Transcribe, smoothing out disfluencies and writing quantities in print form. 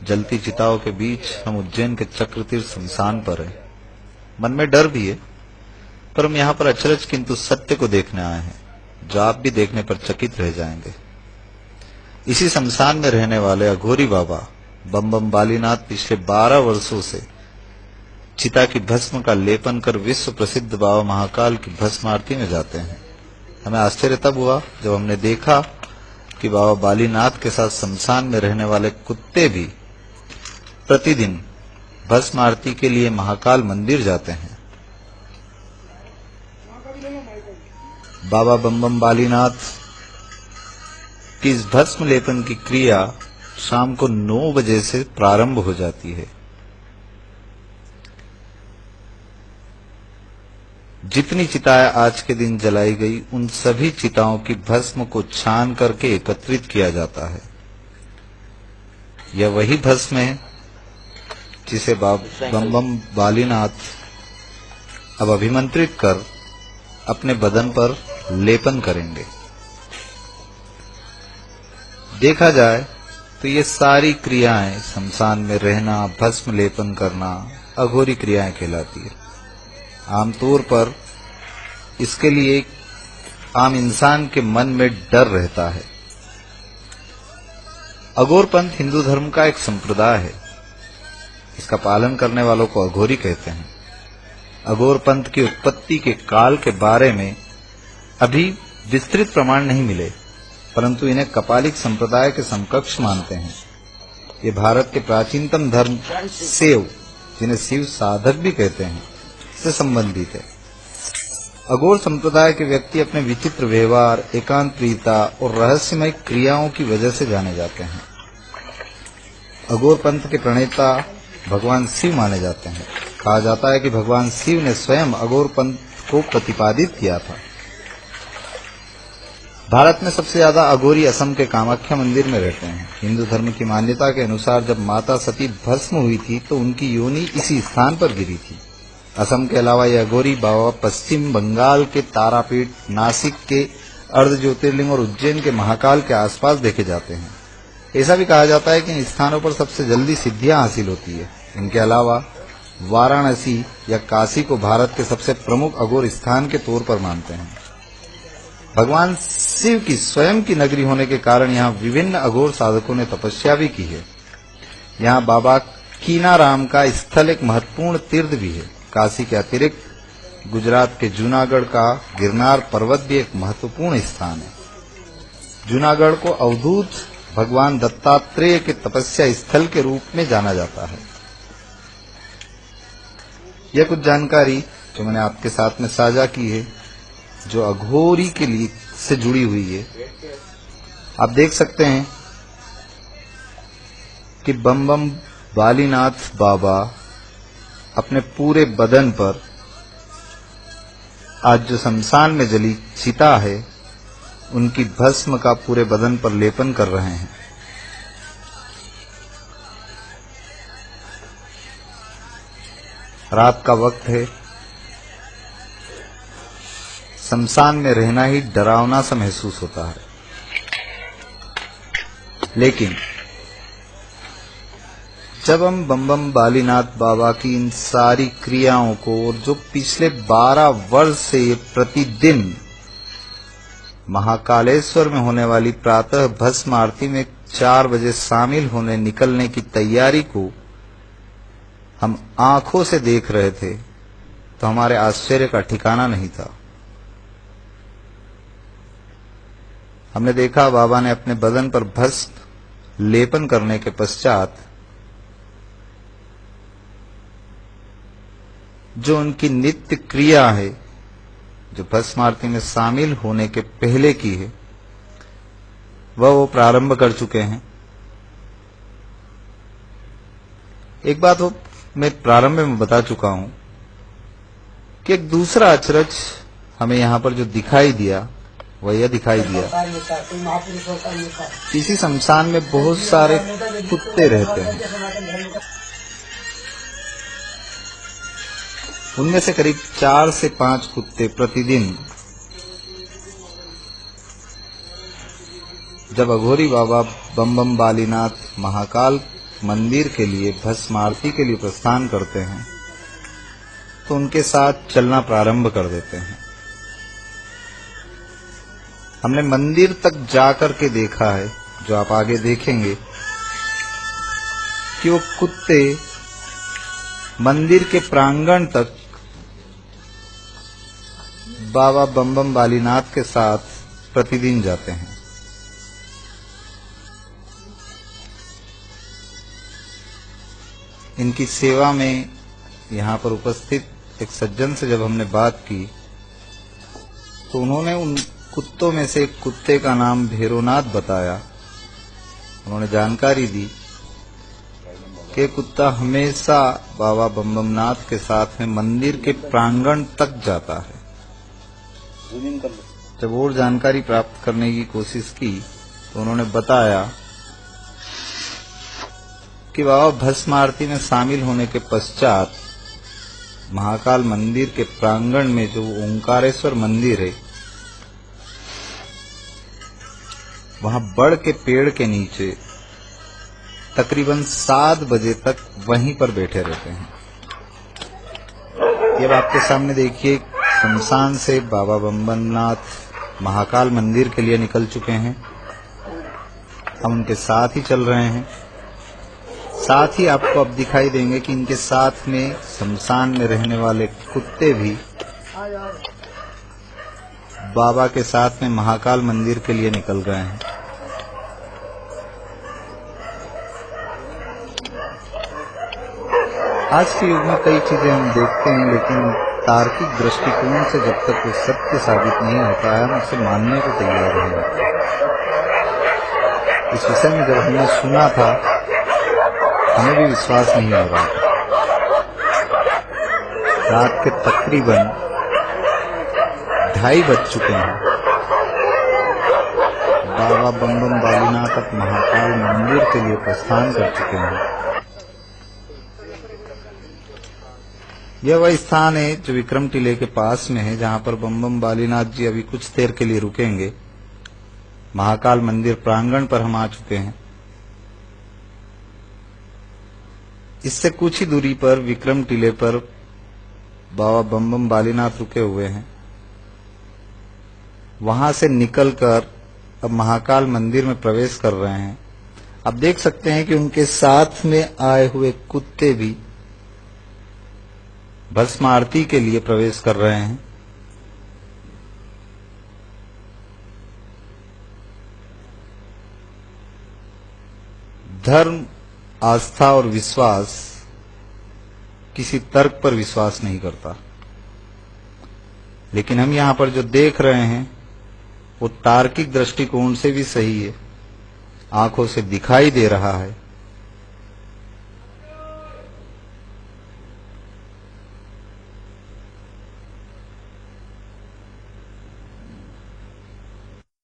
जलती चिताओं के बीच हम उज्जैन के चक्रतीर्थ शमशान पर हैं। मन में डर भी है, पर हम यहाँ पर अचरज किंतु सत्य को देखने आए हैं, जो आप भी देखने पर चकित रह जाएंगे। इसी शमशान में रहने वाले अघोरी बाबा बम बम बालीनाथ पिछले 12 वर्षों से चिता की भस्म का लेपन कर विश्व प्रसिद्ध बाबा महाकाल की भस्म आरती में जाते हैं। हमें आश्चर्य तब हुआ जब हमने देखा कि बाबा बालीनाथ के साथ शमशान में रहने वाले कुत्ते भी प्रतिदिन भस्म आरती के लिए महाकाल मंदिर जाते हैं। बाबा बम बम बालीनाथ की इस भस्म लेपन की क्रिया शाम को 9 बजे से प्रारंभ हो जाती है। जितनी चिताएं आज के दिन जलाई गई, उन सभी चिताओं की भस्म को छान करके एकत्रित किया जाता है। यह वही भस्म है जिसे बाबा बम बम बालीनाथ अब अभिमंत्रित कर अपने बदन पर लेपन करेंगे। देखा जाए तो ये सारी क्रियाएं, शमशान में रहना, भस्म लेपन करना, अघोरी क्रियाएं कहलाती है। आमतौर पर इसके लिए आम इंसान के मन में डर रहता है। अघोरपंथ हिंदू धर्म का एक संप्रदाय है। इसका पालन करने वालों को अघोरी कहते हैं। अघोरपंथ की उत्पत्ति के काल के बारे में अभी विस्तृत प्रमाण नहीं मिले, परंतु इन्हें कपालिक संप्रदाय के समकक्ष मानते हैं। ये भारत के प्राचीनतम धर्म शैव, जिन्हें शिव साधक भी कहते हैं, से संबंधित है। अघोर संप्रदाय के व्यक्ति अपने विचित्र व्यवहार, एकांत प्रियता और रहस्यमय क्रियाओं की वजह से जाने जाते हैं। अघोर पंथ के प्रणेता भगवान शिव माने जाते हैं। कहा जाता है कि भगवान शिव ने स्वयं अघोर पंथ को प्रतिपादित किया था। भारत में सबसे ज्यादा अघोरी असम के कामाख्या मंदिर में रहते हैं। हिंदू धर्म की मान्यता के अनुसार जब माता सती भस्म हुई थी तो उनकी योनि इसी स्थान पर गिरी थी। असम के अलावा यह अघोरी बाबा पश्चिम बंगाल के तारापीठ, नासिक के अर्ध ज्योतिर्लिंग और उज्जैन के महाकाल के आसपास देखे जाते हैं। ऐसा भी कहा जाता है कि इन स्थानों पर सबसे जल्दी सिद्धियां हासिल होती है। इनके अलावा वाराणसी या काशी को भारत के सबसे प्रमुख अघोर स्थान के तौर पर मानते हैं। भगवान शिव की स्वयं की नगरी होने के कारण यहाँ विभिन्न अघोर साधकों ने तपस्या भी की है। यहाँ बाबा कीनाराम का स्थल एक महत्वपूर्ण तीर्थ भी है। काशी के अतिरिक्त गुजरात के जूनागढ़ का गिरनार पर्वत भी एक महत्वपूर्ण स्थान है। जूनागढ़ को अवधूत भगवान दत्तात्रेय के तपस्या स्थल के रूप में जाना जाता है। यह कुछ जानकारी जो मैंने आपके साथ में साझा की है, जो अघोरी के लिए से जुड़ी हुई है। आप देख सकते हैं कि बम बम बालीनाथ बाबा अपने पूरे बदन पर आज जो शमशान में जली चिता है, उनकी भस्म का पूरे बदन पर लेपन कर रहे हैं। रात का वक्त है। शमशान में रहना ही डरावना सा महसूस होता है, लेकिन जब हम बम बम बालीनाथ बाबा की इन सारी क्रियाओं को, और जो पिछले 12 वर्ष से ये प्रतिदिन महाकालेश्वर में होने वाली प्रातः भस्म आरती में 4 बजे शामिल होने निकलने की तैयारी को हम आंखों से देख रहे थे, तो हमारे आश्चर्य का ठिकाना नहीं था। हमने देखा बाबा ने अपने बदन पर भस्म लेपन करने के पश्चात जो उनकी नित्य क्रिया है, जो भस्म आरती में शामिल होने के पहले की है, वह वो प्रारंभ कर चुके हैं। एक बात वो मैं प्रारंभ में बता चुका हूं कि एक दूसरा अचरज हमें यहां पर जो दिखाई दिया, वह यह दिखाई दिया, इसी शमशान में बहुत सारे कुत्ते रहते हैं। उनमें से करीब 4 से 5 कुत्ते प्रतिदिन जब अघोरी बाबा बम बम बालीनाथ महाकाल मंदिर के लिए भस्म आरती के लिए प्रस्थान करते हैं तो उनके साथ चलना प्रारंभ कर देते हैं। हमने मंदिर तक जाकर के देखा है, जो आप आगे देखेंगे, कि वो कुत्ते मंदिर के प्रांगण तक बाबा बम बम बालीनाथ के साथ प्रतिदिन जाते हैं। इनकी सेवा में यहाँ पर उपस्थित एक सज्जन से जब हमने बात की तो उन्होंने उन कुत्तों में से एक कुत्ते का नाम भैरोनाथ बताया। उन्होंने जानकारी दी कि कुत्ता हमेशा बाबा बम बम नाथ के साथ में मंदिर के प्रांगण तक जाता है। जब और जानकारी प्राप्त करने की कोशिश की तो उन्होंने बताया कि बाबा भस्म आरती में शामिल होने के पश्चात महाकाल मंदिर के प्रांगण में जो ओंकारेश्वर मंदिर है, वहां बड़ के पेड़ के नीचे तकरीबन 7 बजे तक वहीं पर बैठे रहते हैं। ये आपके सामने देखिए, शमशान से बाबा बम बम नाथ महाकाल मंदिर के लिए निकल चुके हैं। हम उनके साथ ही चल रहे हैं। साथ ही आपको अब दिखाई देंगे कि इनके साथ में शमशान में रहने वाले कुत्ते भी बाबा के साथ में महाकाल मंदिर के लिए निकल गए हैं। आज के युग में कई चीजें हम देखते हैं, लेकिन तार्किक दृष्टिकोण से जब तक वो सत्य साबित नहीं होता है, हम उसे मानने को तैयार नहीं होते। इस विषय में जब हमने सुना था, हमें भी विश्वास नहीं हो रहा था। रात के तकरीबन 2:30 बज चुके हैं। बाबा बम बम बालीनाथ अब महाकाल मंदिर के लिए प्रस्थान कर चुके हैं। यह वह स्थान है जो विक्रम टीले के पास में है, जहां पर बम बम बालीनाथ जी अभी कुछ देर के लिए रुकेंगे। महाकाल मंदिर प्रांगण पर हम आ चुके हैं। इससे कुछ ही दूरी पर विक्रम टीले पर बाबा बम बम बालीनाथ रुके हुए हैं। वहां से निकलकर अब महाकाल मंदिर में प्रवेश कर रहे हैं। आप देख सकते हैं कि उनके साथ में आए हुए कुत्ते भी भस्म आरती के लिए प्रवेश कर रहे हैं। धर्म, आस्था और विश्वास किसी तर्क पर विश्वास नहीं करता, लेकिन हम यहां पर जो देख रहे हैं वो तार्किक दृष्टिकोण से भी सही है, आंखों से दिखाई दे रहा है।